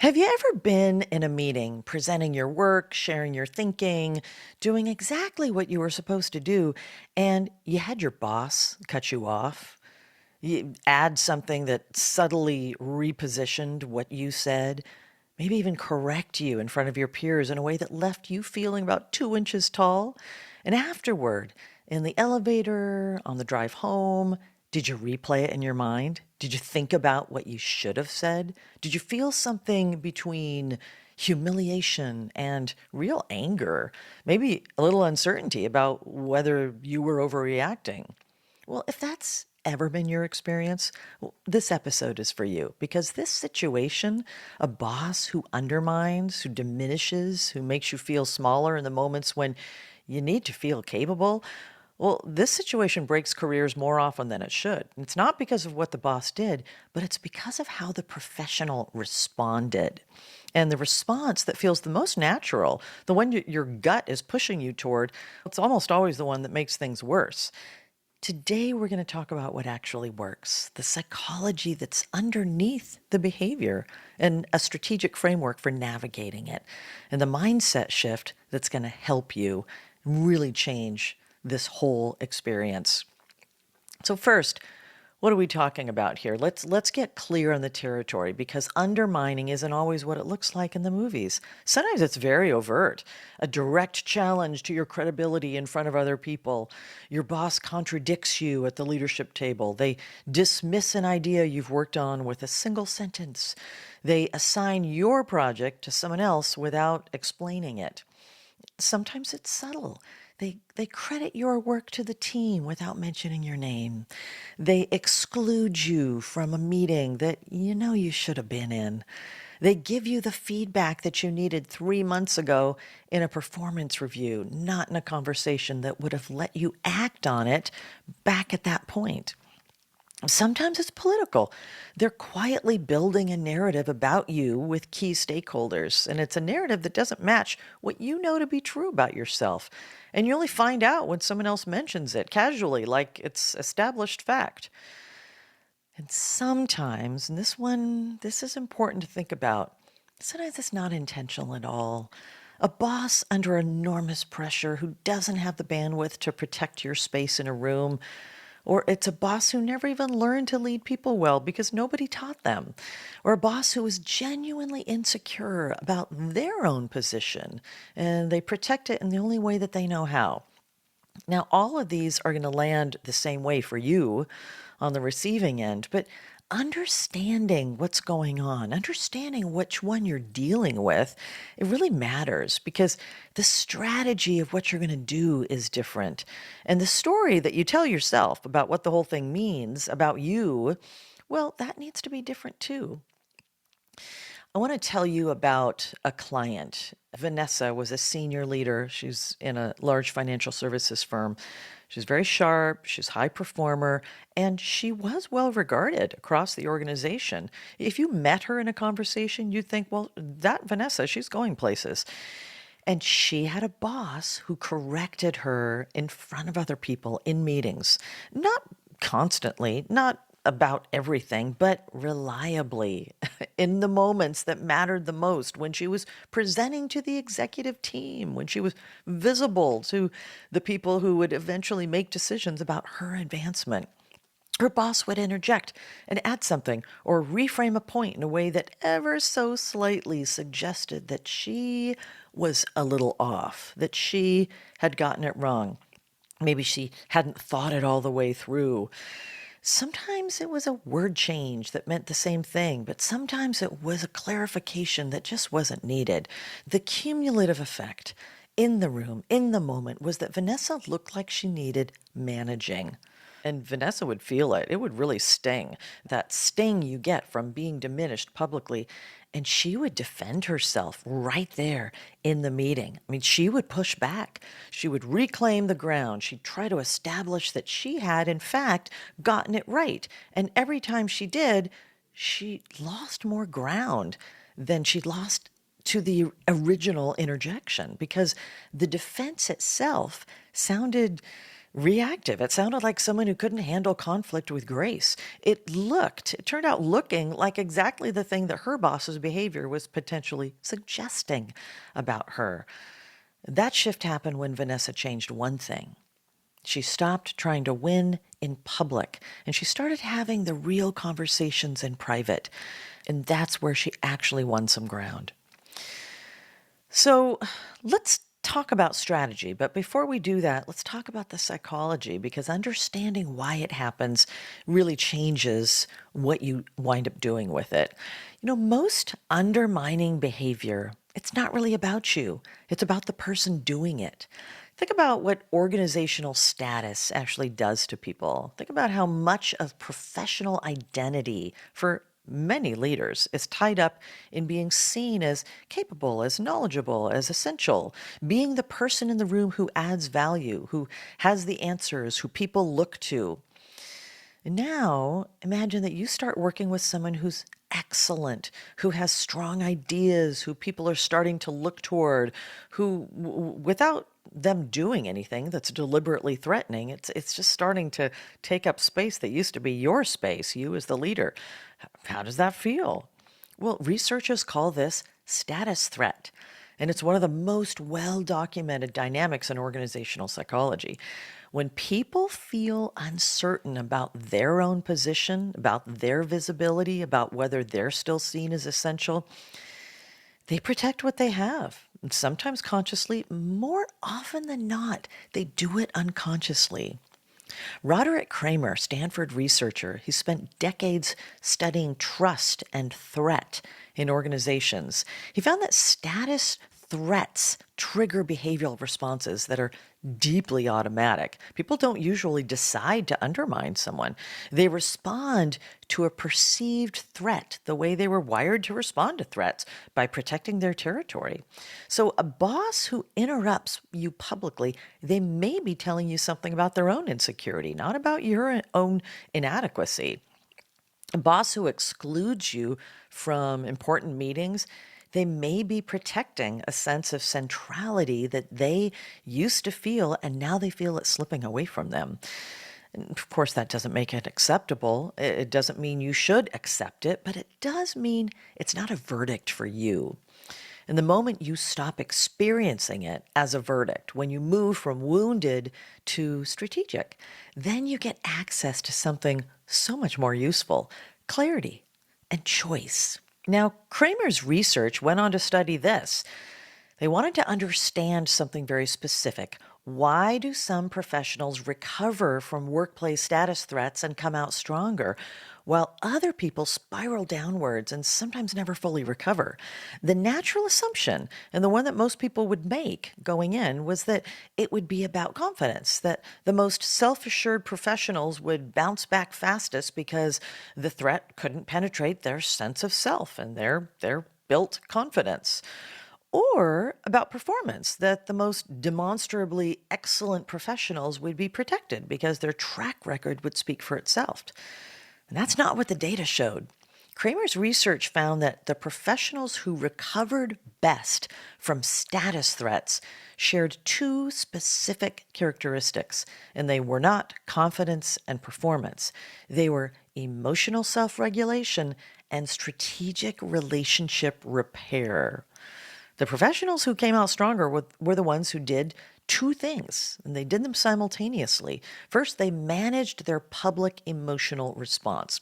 Have you ever been in a meeting, presenting your work, sharing your thinking, doing exactly what you were supposed to do, and you had your boss cut you off? You add something that subtly repositioned what you said, maybe even correct you in front of your peers in a way that left you feeling about 2 inches tall. And afterward, in the elevator, on the drive home, did you replay it in your mind? Did you think about what you should have said? Did you feel something between humiliation and real anger? Maybe a little uncertainty about whether you were overreacting? Well, if that's ever been your experience, this episode is for you because this situation, a boss who undermines, who diminishes, who makes you feel smaller in the moments when you need to feel capable, well, this situation breaks careers more often than it should. It's not because of what the boss did, but it's because of how the professional responded. And the response that feels the most natural, the one your gut is pushing you toward, it's almost always the one that makes things worse. Today, we're going to talk about what actually works, the psychology that's underneath the behavior, and a strategic framework for navigating it, and the mindset shift that's going to help you really change this whole experience. So, first, what are we talking about here? Let's get clear on the territory because undermining isn't always what it looks like in the movies. Sometimes it's very overt, a direct challenge to your credibility in front of other people. Your boss contradicts you at the leadership table. They dismiss an idea you've worked on with a single sentence. They assign your project to someone else without explaining it. Sometimes it's subtle. They credit your work to the team without mentioning your name. They exclude you from a meeting that you know you should have been in. They give you the feedback that you needed 3 months ago in a performance review, not in a conversation that would have let you act on it back at that point. Sometimes it's political. They're quietly building a narrative about you with key stakeholders, and it's a narrative that doesn't match what you know to be true about yourself. And you only find out when someone else mentions it casually, like it's established fact. And sometimes, and this is important to think about, sometimes it's not intentional at all. A boss under enormous pressure who doesn't have the bandwidth to protect your space in a room, or it's a boss who never even learned to lead people well because nobody taught them. Or a boss who is genuinely insecure about their own position and they protect it in the only way that they know how. Now, all of these are going to land the same way for you on the receiving end, but understanding what's going on, understanding which one you're dealing with, it really matters because the strategy of what you're going to do is different. And the story that you tell yourself about what the whole thing means about you, well, that needs to be different too. I want to tell you about a client. Vanessa was a senior leader. She's in a large financial services firm. She's very sharp, she's a high performer, and she was well regarded across the organization. If you met her in a conversation, you'd think, well, that Vanessa, she's going places. And she had a boss who corrected her in front of other people in meetings. Not constantly, not about everything, but reliably in the moments that mattered the most, when she was presenting to the executive team, when she was visible to the people who would eventually make decisions about her advancement. Her boss would interject and add something or reframe a point in a way that ever so slightly suggested that she was a little off, that she had gotten it wrong. Maybe she hadn't thought it all the way through. Sometimes it was a word change that meant the same thing, but sometimes it was a clarification that just wasn't needed. The cumulative effect in the room, in the moment, was that Vanessa looked like she needed managing. And Vanessa would feel it. It would really sting. That sting you get from being diminished publicly. And she would defend herself right there in the meeting. I mean, she would push back. She would reclaim the ground. She'd try to establish that she had, in fact, gotten it right. And every time she did, she lost more ground than she'd lost to the original interjection because the defense itself sounded Reactive. It sounded like someone who couldn't handle conflict with grace. It turned out looking like exactly the thing that her boss's behavior was potentially suggesting about her. That shift happened when Vanessa changed one thing. She stopped trying to win in public and she started having the real conversations in private. And that's where she actually won some ground. So let's talk about strategy. But before we do that, let's talk about the psychology because understanding why it happens really changes what you wind up doing with it. Most undermining behavior, it's not really about you, it's about the person doing it. Think about what organizational status actually does to people. Think about how much of professional identity for many leaders is tied up in being seen as capable, as knowledgeable, as essential, being the person in the room who adds value, who has the answers, who people look to. Now, imagine that you start working with someone who's excellent, who has strong ideas, who people are starting to look toward, who, without them doing anything that's deliberately threatening, it's just starting to take up space that used to be your space, you as the leader. How does that feel? Well, researchers call this status threat. And it's one of the most well documented dynamics in organizational psychology. When people feel uncertain about their own position, about their visibility, about whether they're still seen as essential, they protect what they have. And sometimes consciously, more often than not, they do it unconsciously. Roderick Kramer, Stanford researcher, he spent decades studying trust and threat in organizations. He found that status threats trigger behavioral responses that are deeply automatic. People don't usually decide to undermine someone. They respond to a perceived threat the way they were wired to respond to threats, by protecting their territory. So a boss who interrupts you publicly, they may be telling you something about their own insecurity, not about your own inadequacy. A boss who excludes you from important meetings, they may be protecting a sense of centrality that they used to feel and now they feel it slipping away from them. And of course, that doesn't make it acceptable. It doesn't mean you should accept it, but it does mean it's not a verdict for you. And the moment you stop experiencing it as a verdict, when you move from wounded to strategic, then you get access to something so much more useful: clarity and choice. Now, Kramer's research went on to study this. They wanted to understand something very specific. Why do some professionals recover from workplace status threats and come out stronger, while other people spiral downwards and sometimes never fully recover? The natural assumption, and the one that most people would make going in, was that it would be about confidence, that the most self-assured professionals would bounce back fastest because the threat couldn't penetrate their sense of self and their built confidence. Or about performance, that the most demonstrably excellent professionals would be protected because their track record would speak for itself. And that's not what the data showed. Kramer's research found that the professionals who recovered best from status threats shared two specific characteristics, and they were not confidence and performance. They were emotional self-regulation and strategic relationship repair. The professionals who came out stronger were the ones who did two things, and they did them simultaneously. First, they managed their public emotional response.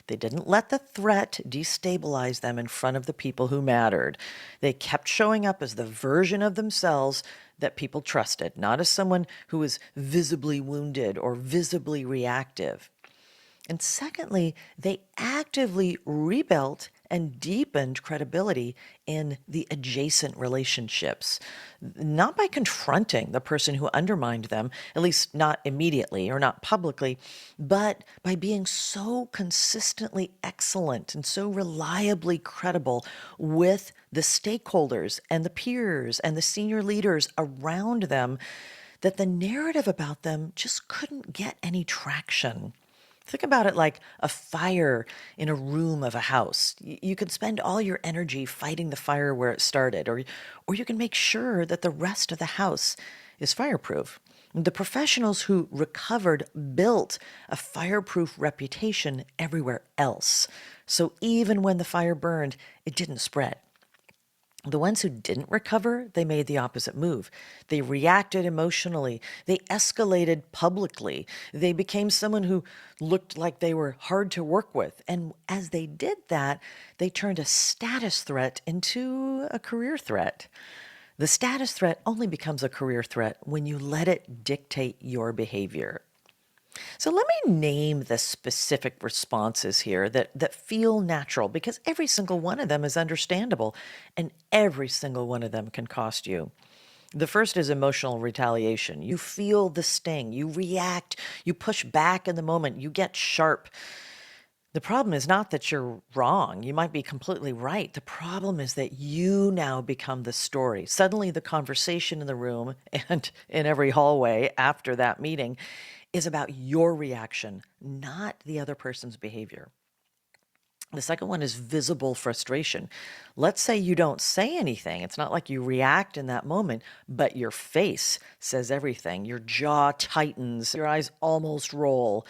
They didn't let the threat destabilize them in front of the people who mattered. They kept showing up as the version of themselves that people trusted, not as someone who was visibly wounded or visibly reactive. And secondly, they actively rebuilt and deepened credibility in the adjacent relationships, not by confronting the person who undermined them, at least not immediately or not publicly, but by being so consistently excellent and so reliably credible with the stakeholders and the peers and the senior leaders around them that the narrative about them just couldn't get any traction. Think about it like a fire in a room of a house. You can spend all your energy fighting the fire where it started, or you can make sure that the rest of the house is fireproof. The professionals who recovered built a fireproof reputation everywhere else. So even when the fire burned, it didn't spread. The ones who didn't recover, they made the opposite move. They reacted emotionally. They escalated publicly. They became someone who looked like they were hard to work with. And as they did that, they turned a status threat into a career threat. The status threat only becomes a career threat when you let it dictate your behavior. So let me name the specific responses here that feel natural, because every single one of them is understandable and every single one of them can cost you. The first is emotional retaliation. You feel the sting, you react, you push back in the moment, you get sharp. The problem is not that you're wrong. You might be completely right. The problem is that you now become the story. Suddenly, the conversation in the room and in every hallway after that meeting is about your reaction, not the other person's behavior. The second one is visible frustration. Let's say you don't say anything. It's not like you react in that moment, but your face says everything. Your jaw tightens, your eyes almost roll.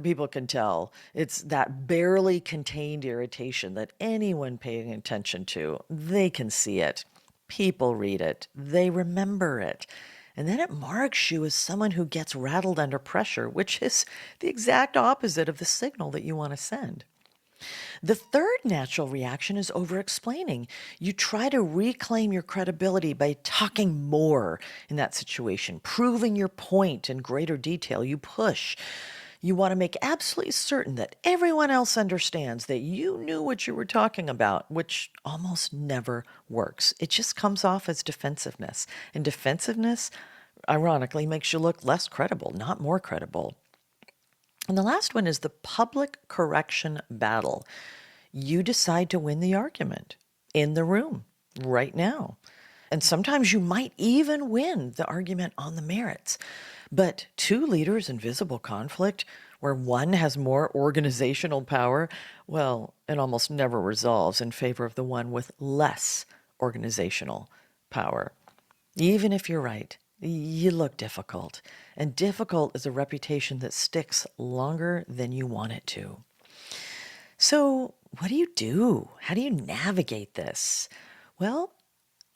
People can tell. It's that barely contained irritation that anyone paying attention to, they can see it. People read it. They remember it. And then it marks you as someone who gets rattled under pressure, which is the exact opposite of the signal that you want to send. The third natural reaction is over-explaining. You try to reclaim your credibility by talking more in that situation, proving your point in greater detail. You push. You want to make absolutely certain that everyone else understands that you knew what you were talking about, which almost never works. It just comes off as defensiveness. And defensiveness, ironically, makes you look less credible, not more credible. And the last one is the public correction battle. You decide to win the argument in the room right now. And sometimes you might even win the argument on the merits. But two leaders in visible conflict, where one has more organizational power, well, it almost never resolves in favor of the one with less organizational power. Even if you're right, you look difficult. And difficult is a reputation that sticks longer than you want it to. So, what do you do? How do you navigate this? Well,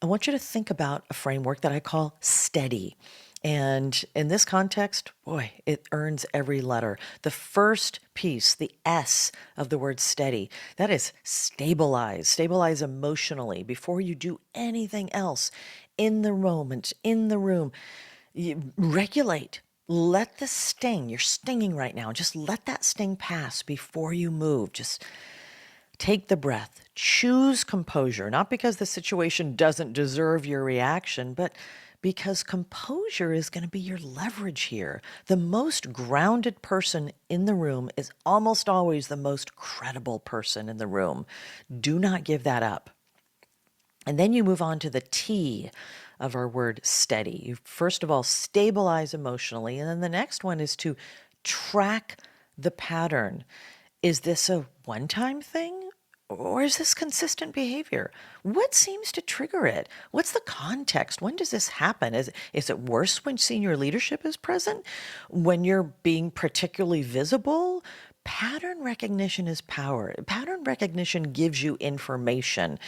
I want you to think about a framework that I call steady. And in this context, boy, it earns every letter. The first piece, the S of the word steady, that is stabilize. Stabilize emotionally before you do anything else in the moment, in the room. You regulate. Let the sting, you're stinging right now, just let that sting pass before you move. Just take the breath. Choose composure, not because the situation doesn't deserve your reaction, but because composure is going to be your leverage here. The most grounded person in the room is almost always the most credible person in the room. Do not give that up. And then you move on to the T of our word steady. You first of all stabilize emotionally, and then the next one is to track the pattern. Is this a one-time thing? Or is this consistent behavior? What seems to trigger it? What's the context? When does this happen? Is it worse when senior leadership is present? When you're being particularly visible? Pattern recognition is power. Pattern recognition gives you information,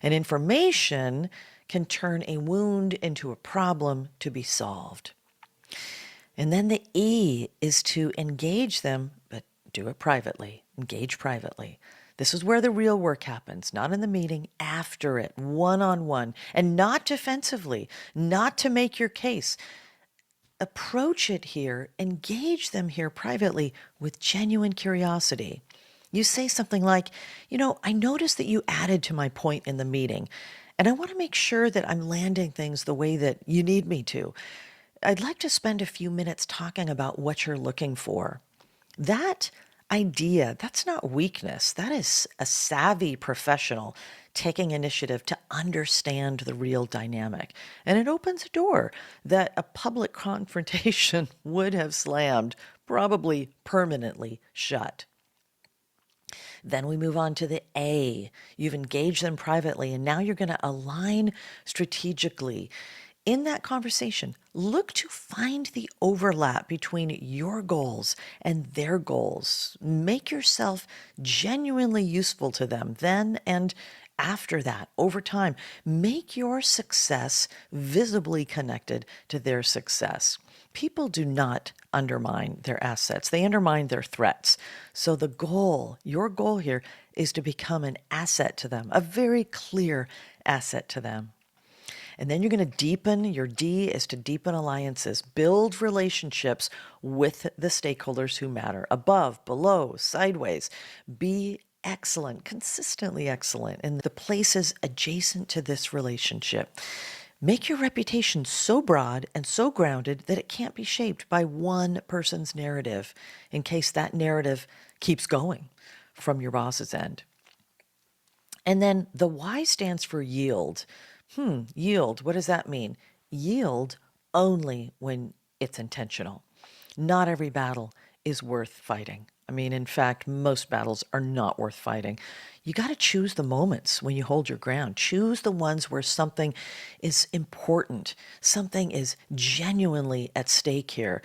and information can turn a wound into a problem to be solved. And then the E is to engage them, but do it privately. Engage privately. This is where the real work happens, not in the meeting, after it, one-on-one, and not defensively, not to make your case. Approach it here, engage them here privately with genuine curiosity. You say something like, I noticed that you added to my point in the meeting, and I want to make sure that I'm landing things the way that you need me to. I'd like to spend a few minutes talking about what you're looking for. That idea, that's not weakness. That is a savvy professional taking initiative to understand the real dynamic. And it opens a door that a public confrontation would have slammed, probably permanently shut. Then we move on to the A. You've engaged them privately, and now you're going to align strategically. In that conversation, look to find the overlap between your goals and their goals. Make yourself genuinely useful to them then and after that, over time. Make your success visibly connected to their success. People do not undermine their assets, they undermine their threats. So, the goal, your goal here, is to become an asset to them, a very clear asset to them. And then you're going to deepen, your D is to deepen alliances, build relationships with the stakeholders who matter, above, below, sideways. Be excellent, consistently excellent in the places adjacent to this relationship. Make your reputation so broad and so grounded that it can't be shaped by one person's narrative in case that narrative keeps going from your boss's end. And then the Y stands for yield. Yield, what does that mean? Yield only when it's intentional. Not every battle is worth fighting. I mean, in fact, most battles are not worth fighting. You got to choose the moments when you hold your ground. Choose the ones where something is important, something is genuinely at stake here.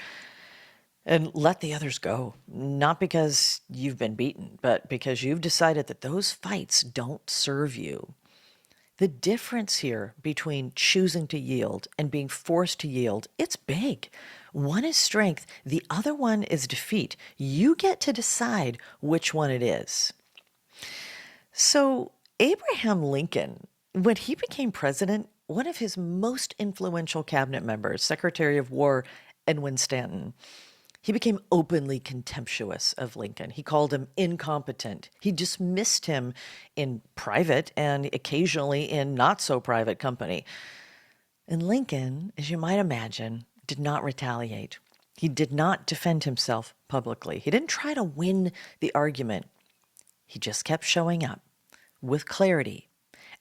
And let the others go, not because you've been beaten, but because you've decided that those fights don't serve you. The difference here between choosing to yield and being forced to yield, it's big. One is strength, the other one is defeat. You get to decide which one it is. So, Abraham Lincoln, when he became president, one of his most influential cabinet members, Secretary of War Edwin Stanton, he became openly contemptuous of Lincoln. He called him incompetent. He dismissed him in private and occasionally in not so private company. And Lincoln, as you might imagine, did not retaliate. He did not defend himself publicly. He didn't try to win the argument. He just kept showing up with clarity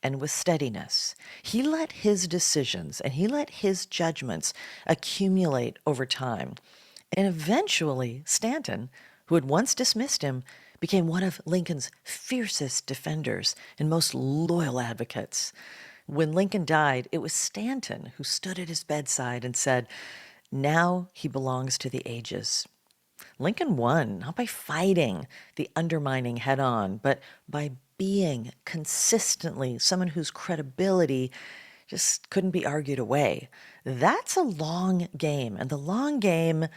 and with steadiness. He let his decisions and he let his judgments accumulate over time. And eventually, Stanton, who had once dismissed him, became one of Lincoln's fiercest defenders and most loyal advocates. When Lincoln died, it was Stanton who stood at his bedside and said, "Now he belongs to the ages." Lincoln won, not by fighting the undermining head on, but by being consistently someone whose credibility just couldn't be argued away. That's a long game, and the long game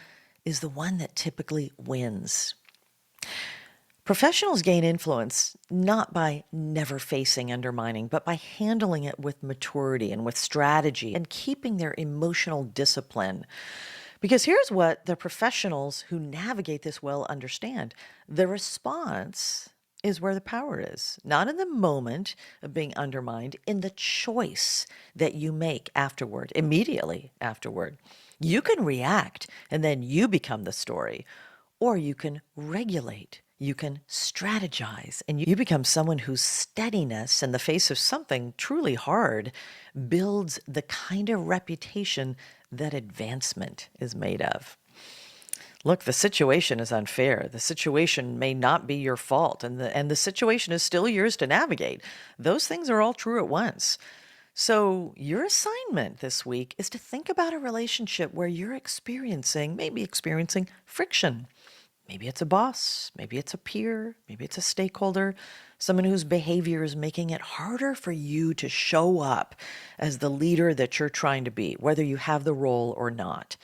is the one that typically wins. Professionals gain influence not by never facing undermining, but by handling it with maturity and with strategy and keeping their emotional discipline. Because here's what the professionals who navigate this well understand: the response is where the power is, not in the moment of being undermined, in the choice that you make afterward, immediately afterward. You can react and then you become the story, or you can regulate, you can strategize, and you become someone whose steadiness in the face of something truly hard builds the kind of reputation that advancement is made of. Look, the situation is unfair. The situation may not be your fault, and the situation is still yours to navigate. Those things are all true at once. So, your assignment this week is to think about a relationship where you're maybe experiencing friction. Maybe it's a boss, maybe it's a peer, maybe it's a stakeholder, someone whose behavior is making it harder for you to show up as the leader that you're trying to be, whether you have the role or not.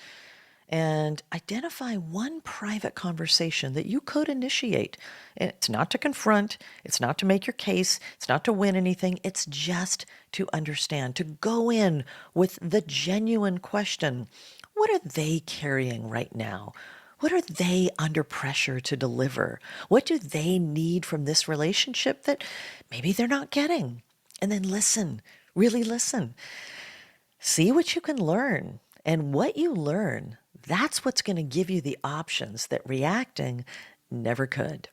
And identify one private conversation that you could initiate. It's not to confront, it's not to make your case, it's not to win anything, it's just to understand, to go in with the genuine question: what are they carrying right now? What are they under pressure to deliver? What do they need from this relationship that maybe they're not getting? And then listen, really listen. See what you can learn. And what you learn, that's what's going to give you the options that reacting never could.